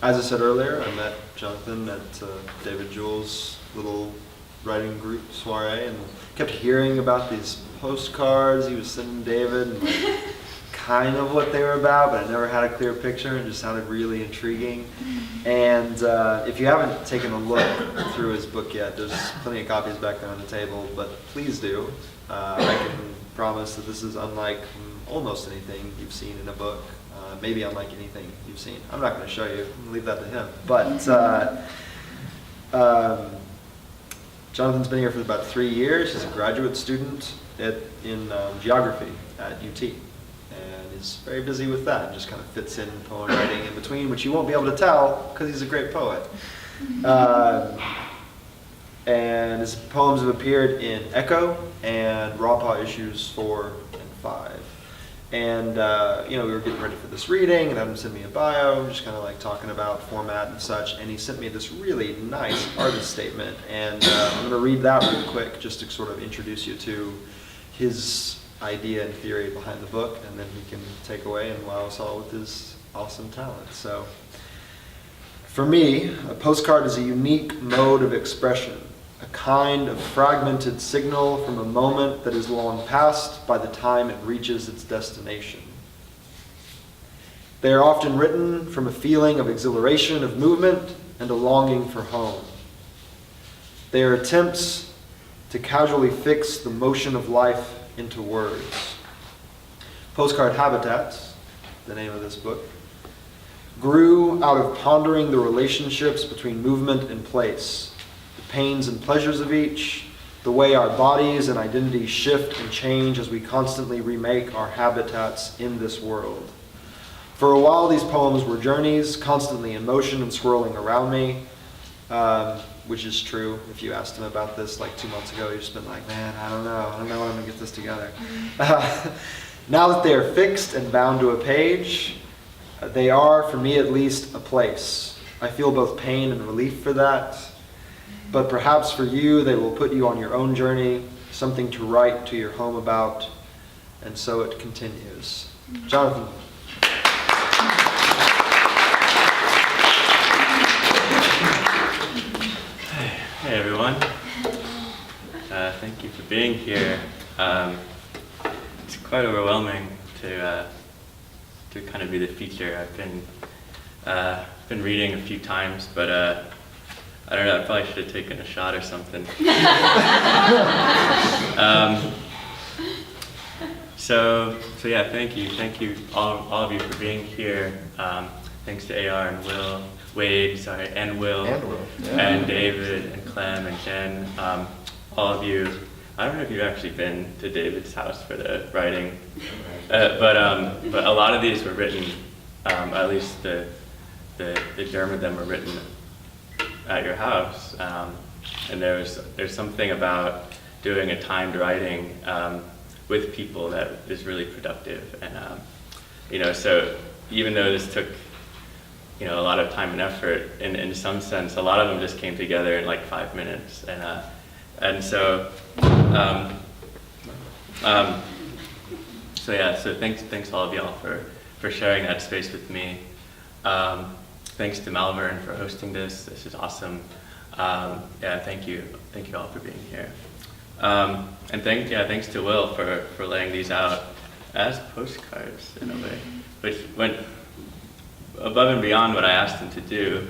As I said earlier, I met Jonathan at David Jewell's little writing group soiree and kept hearing about these postcards he was sending David and like, kind of what they were about, but I never had a clear picture and just sounded really intriguing. And if you haven't taken a look through his book yet, there's plenty of copies back there on the table, but please do. I can promise that this is unlike almost anything you've seen in a book. Maybe unlike anything you've seen. I'm not going to show you. I'm going to leave that to him. But Jonathan's been here for about 3 years. He's a graduate student in geography at UT. And he's very busy with that. Just kind of fits in poem writing in between, which you won't be able to tell because he's a great poet. And his poems have appeared in Echo and Raw Paw issues 4 and 5. And we were getting ready for this reading, and had him send me a bio, just kind of like talking about format and such. And he sent me this really nice artist statement, and I'm going to read that real quick, just to sort of introduce you to his idea and theory behind the book, and then he can take away and wow us all with his awesome talent. So, for me, a postcard is a unique mode of expression. A kind of fragmented signal from a moment that is long past by the time it reaches its destination. They are often written from a feeling of exhilaration of movement and a longing for home. They are attempts to casually fix the motion of life into words. Postcard Habitats, the name of this book, grew out of pondering the relationships between movement and place, pains and pleasures of each, the way our bodies and identities shift and change as we constantly remake our habitats in this world. For a while, these poems were journeys, constantly in motion and swirling around me, which is true. If you asked him about this like 2 months ago, he'd just been like, man, I don't know when I'm gonna get this together. Now that they are fixed and bound to a page, they are, for me at least, a place. I feel both pain and relief for that. But perhaps for you, they will put you on your own journey, something to write to your home about, and so it continues. Jonathan. Hey everyone. Thank you for being here. It's quite overwhelming to kind of be the feature. I've been reading a few times, but I don't know, I probably should have taken a shot or something. So yeah, thank you all of you for being here. Thanks to AR and Will, and David and Clem and Jen, all of you. I don't know if you've actually been to David's house for the writing, but a lot of these were written, at least the germ of them were written at your house, and there's something about doing a timed writing with people that is really productive, and so even though this took a lot of time and effort, in some sense, a lot of them just came together in like 5 minutes, and so thanks all of y'all for sharing that space with me. Thanks to Malvern for hosting this. This is awesome. Thank you all for being here. And thanks to Will for laying these out as postcards in a way, which went above and beyond what I asked him to do.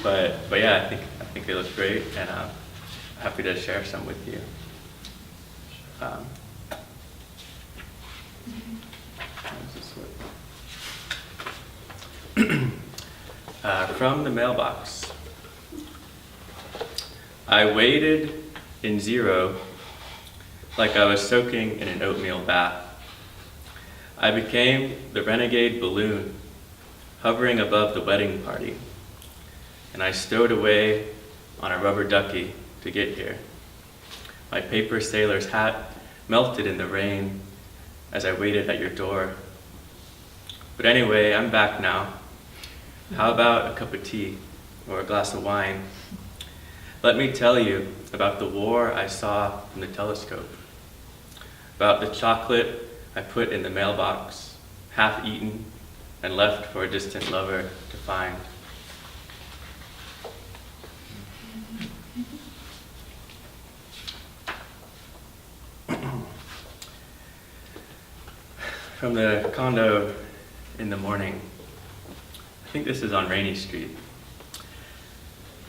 But yeah, I think they look great, and I'm happy to share some with you. How does this work? From the mailbox. I waded in zero like I was soaking in an oatmeal bath. I became the renegade balloon hovering above the wedding party, and I stowed away on a rubber ducky to get here. My paper sailor's hat melted in the rain as I waited at your door. But anyway, I'm back now. How about a cup of tea or a glass of wine? Let me tell you about the war I saw from the telescope, about the chocolate I put in the mailbox, half eaten, and left for a distant lover to find. From the condo in the morning, I think this is on Rainy Street.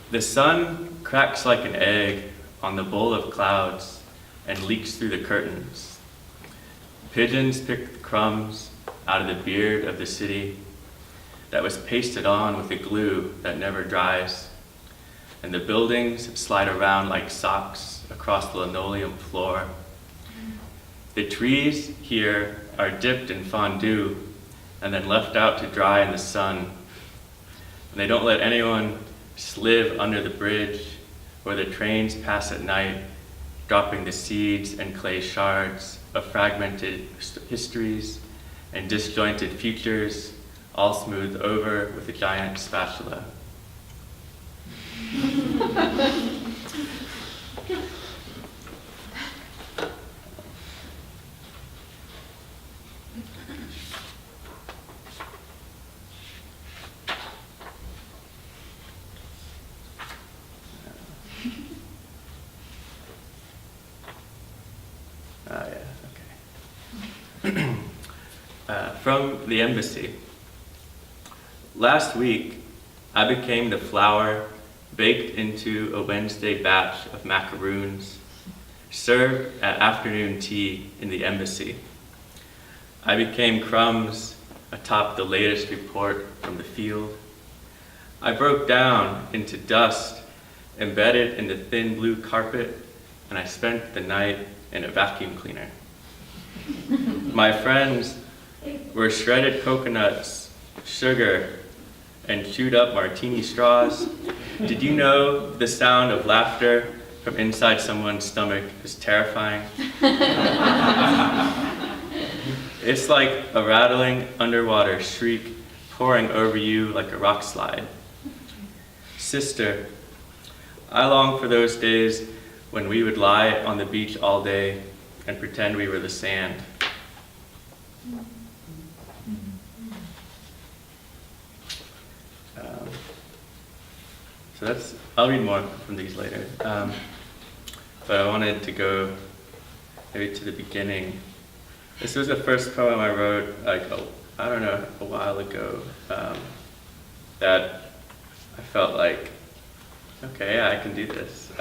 The sun cracks like an egg on the bowl of clouds and leaks through the curtains. Pigeons pick the crumbs out of the beard of the city that was pasted on with a glue that never dries, and the buildings slide around like socks across the linoleum floor. The trees here are dipped in fondue and then left out to dry in the sun. And they don't let anyone live under the bridge where the trains pass at night, dropping the seeds and clay shards of fragmented histories and disjointed futures, all smoothed over with a giant spatula. From the embassy. Last week, I became the flour baked into a Wednesday batch of macaroons served at afternoon tea in the embassy. I became crumbs atop the latest report from the field. I broke down into dust embedded in the thin blue carpet, and I spent the night in a vacuum cleaner. My friends were shredded coconuts, sugar, and chewed up martini straws. Did you know the sound of laughter from inside someone's stomach is terrifying? It's like a rattling underwater shriek pouring over you like a rock slide. Sister, I long for those days when we would lie on the beach all day and pretend we were the sand. So I'll read more from these later. But I wanted to go maybe to the beginning. This was the first poem I wrote, a while ago, that I felt like, okay, yeah, I can do this.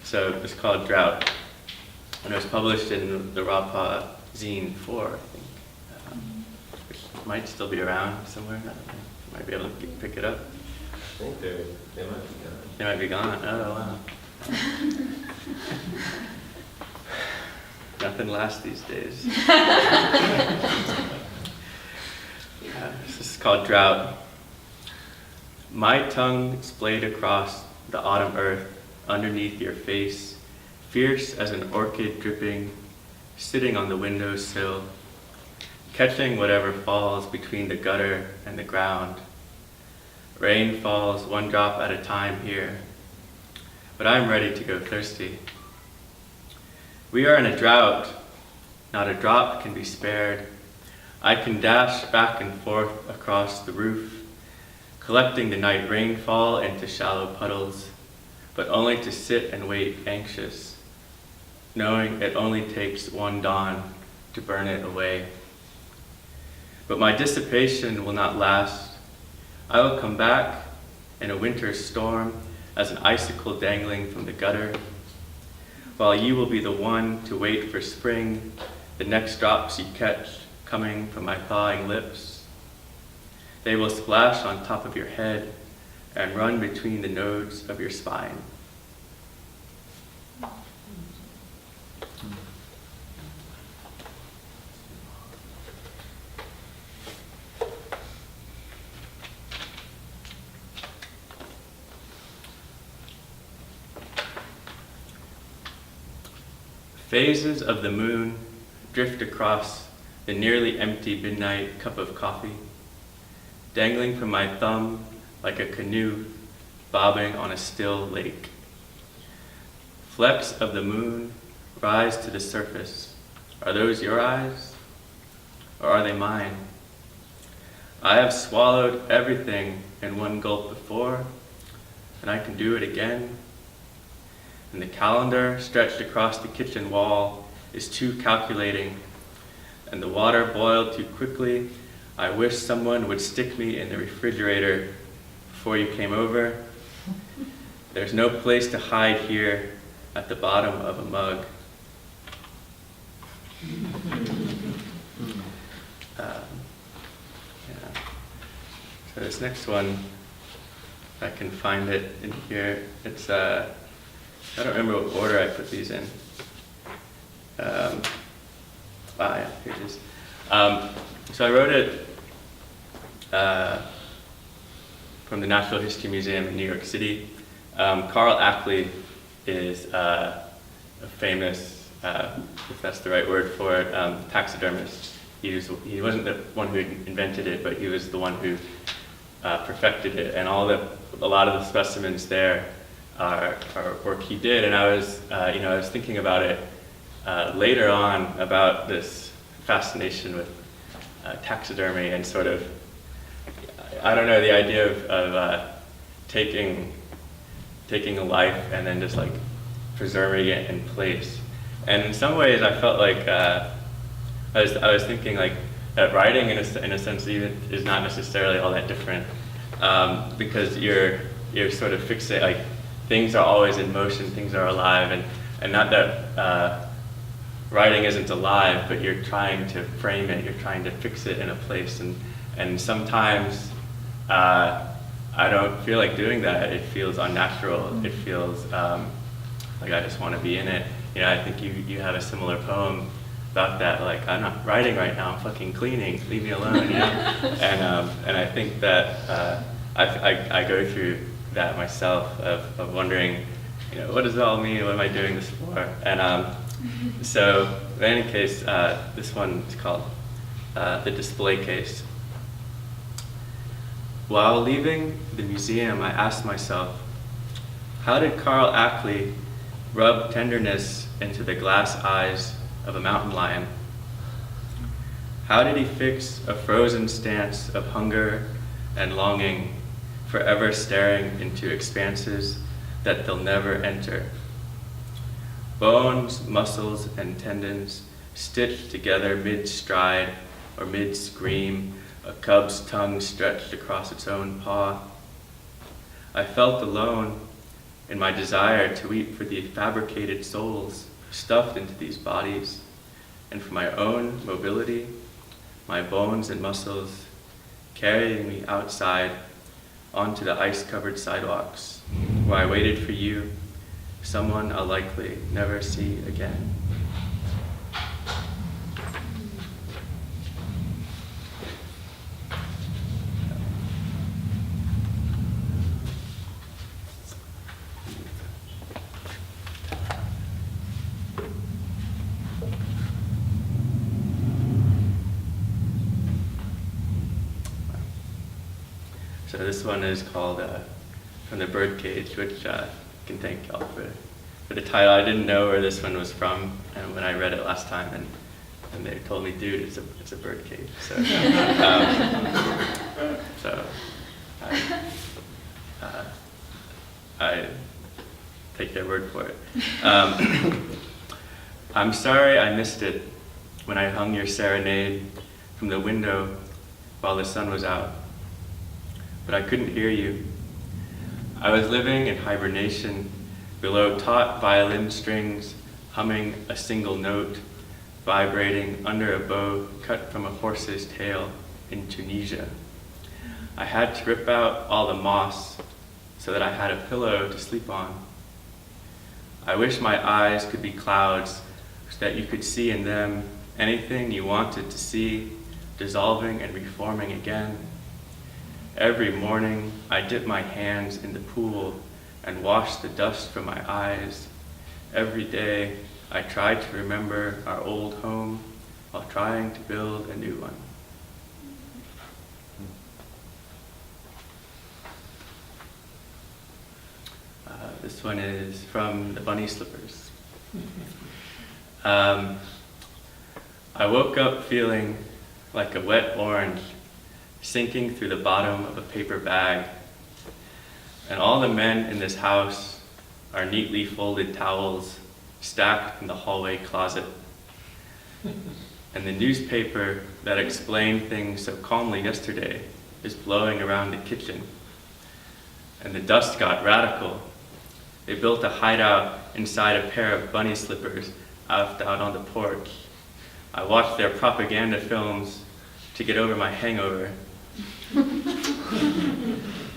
So it's called Drought, and it was published in the Rapa Zine 4, I think, which might still be around somewhere. I don't know. You might be able to pick it up. I think they might be gone. They might be gone. Oh, wow. Nothing lasts these days. This is called Drought. My tongue splayed across the autumn earth underneath your face, fierce as an orchid dripping, sitting on the windowsill, catching whatever falls between the gutter and the ground. Rain falls one drop at a time here, but I'm ready to go thirsty. We are in a drought. Not a drop can be spared. I can dash back and forth across the roof, collecting the night rainfall into shallow puddles, but only to sit and wait anxious, knowing it only takes one dawn to burn it away. But my dissipation will not last. I will come back in a winter storm as an icicle dangling from the gutter, while you will be the one to wait for spring, the next drops you catch coming from my thawing lips. They will splash on top of your head and run between the nodes of your spine. Phases of the moon drift across the nearly empty midnight cup of coffee, dangling from my thumb like a canoe bobbing on a still lake. Flecks of the moon rise to the surface. Are those your eyes, or are they mine? I have swallowed everything in one gulp before, and I can do it again. And the calendar stretched across the kitchen wall is too calculating, and the water boiled too quickly. I wish someone would stick me in the refrigerator before you came over. There's no place to hide here at the bottom of a mug. Yeah. So this next one, if I can find it in here, it's I don't remember what order I put these in. Yeah, here it is. So I wrote it from the Natural History Museum in New York City. Carl Ackley is a famous, if that's the right word for it, taxidermist. He wasn't the one who invented it, but he was the one who perfected it. And a lot of the specimens there are work he did. And I was thinking about it later on, about this fascination with taxidermy and sort of, I don't know, the idea of taking a life and then just like preserving it in place. And in some ways, I felt like I was thinking like that writing in a sense even is not necessarily all that different, because you're sort of fixate, like things are always in motion, things are alive, and not that writing isn't alive, but you're trying to frame it, you're trying to fix it in a place, and sometimes I don't feel like doing that. It feels unnatural. It feels like I just want to be in it. You know, I think you have a similar poem about that. Like, I'm not writing right now. I'm fucking cleaning. Leave me alone. You know. And I think that I go through that myself of wondering, you know, what does it all mean? What am I doing this for? And so in any case, this one is called The Display Case. While leaving the museum, I asked myself, how did Carl Ackley rub tenderness into the glass eyes of a mountain lion? How did he fix a frozen stance of hunger and longing, forever staring into expanses that they'll never enter? Bones, muscles, and tendons stitched together mid-stride or mid-scream, a cub's tongue stretched across its own paw. I felt alone in my desire to weep for the fabricated souls stuffed into these bodies, and for my own mobility, my bones and muscles carrying me outside onto the ice-covered sidewalks, where I waited for you, someone I'll likely never see again. So this one is called From the Birdcage, which I can thank y'all for the title. I didn't know where this one was from, and when I read it last time, and they told me, dude, it's a birdcage. So, I take their word for it. I'm sorry I missed it when I hung your serenade from the window while the sun was out. But I couldn't hear you. I was living in hibernation below taut violin strings, humming a single note, vibrating under a bow cut from a horse's tail in Tunisia. I had to rip out all the moss so that I had a pillow to sleep on. I wish my eyes could be clouds so that you could see in them anything you wanted to see, dissolving and reforming again. Every morning, I dip my hands in the pool and wash the dust from my eyes. Every day, I try to remember our old home while trying to build a new one. This one is from the Bunny Slippers. I woke up feeling like a wet orange sinking through the bottom of a paper bag. And all the men in this house are neatly folded towels stacked in the hallway closet. And the newspaper that explained things so calmly yesterday is blowing around the kitchen. And the dust got radical. They built a hideout inside a pair of bunny slippers out on the porch. I watched their propaganda films to get over my hangover.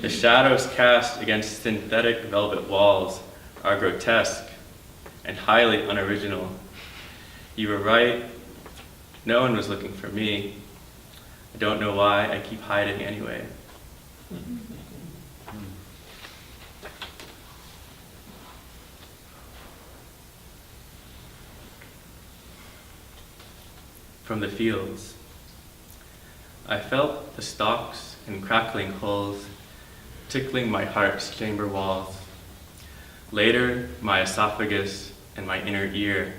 The shadows cast against synthetic velvet walls are grotesque and highly unoriginal. You were right. No one was looking for me. I don't know why I keep hiding anyway. From the fields. I felt the stalks and crackling hulls tickling my heart's chamber walls. Later, my esophagus and my inner ear,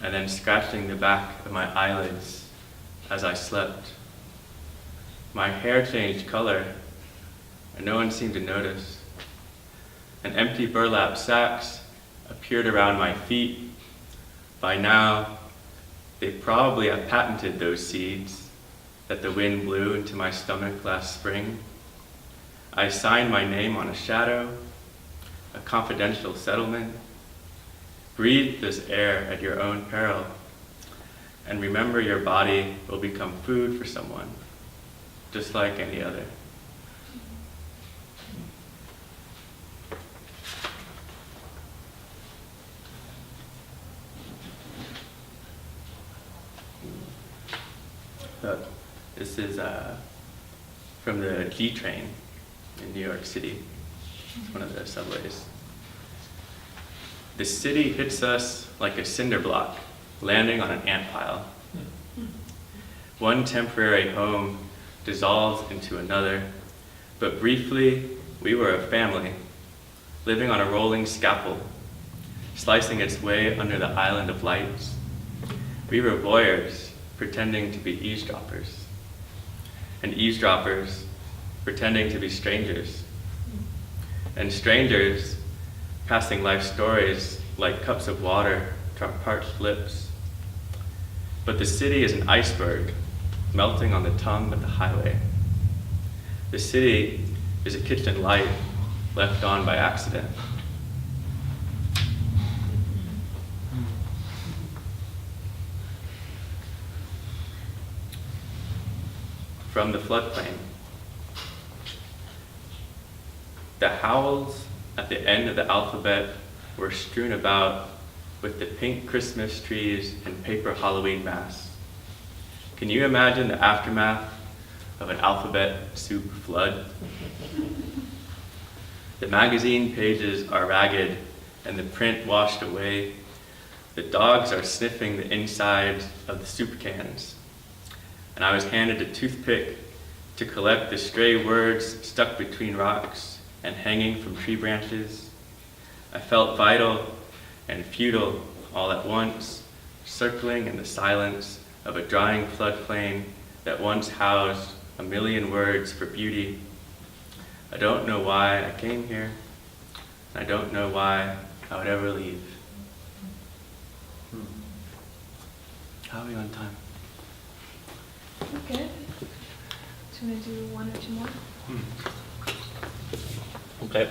and then scratching the back of my eyelids as I slept. My hair changed color, and no one seemed to notice. And empty burlap sacks appeared around my feet. By now, they probably have patented those seeds that the wind blew into my stomach last spring. I signed my name on a shadow, a confidential settlement. Breathe this air at your own peril, and remember your body will become food for someone, just like any other. This is from the G train in New York City. It's one of the subways. The city hits us like a cinder block landing on an ant pile. One temporary home dissolves into another, but briefly we were a family, living on a rolling scaffold, slicing its way under the island of lights. We were voyeurs, pretending to be eavesdroppers, and eavesdroppers pretending to be strangers, and strangers passing life stories like cups of water to our parched lips. But the city is an iceberg melting on the tongue of the highway. The city is a kitchen light left on by accident. From the floodplain. The howls at the end of the alphabet were strewn about with the pink Christmas trees and paper Halloween masks. Can you imagine the aftermath of an alphabet soup flood? The magazine pages are ragged and the print washed away. The dogs are sniffing the insides of the soup cans. And I was handed a toothpick to collect the stray words stuck between rocks and hanging from tree branches. I felt vital and futile all at once, circling in the silence of a drying floodplain that once housed a million words for beauty. I don't know why I came here, and I don't know why I would ever leave. How are we on time? Good. Do you want to do one or two more? Okay.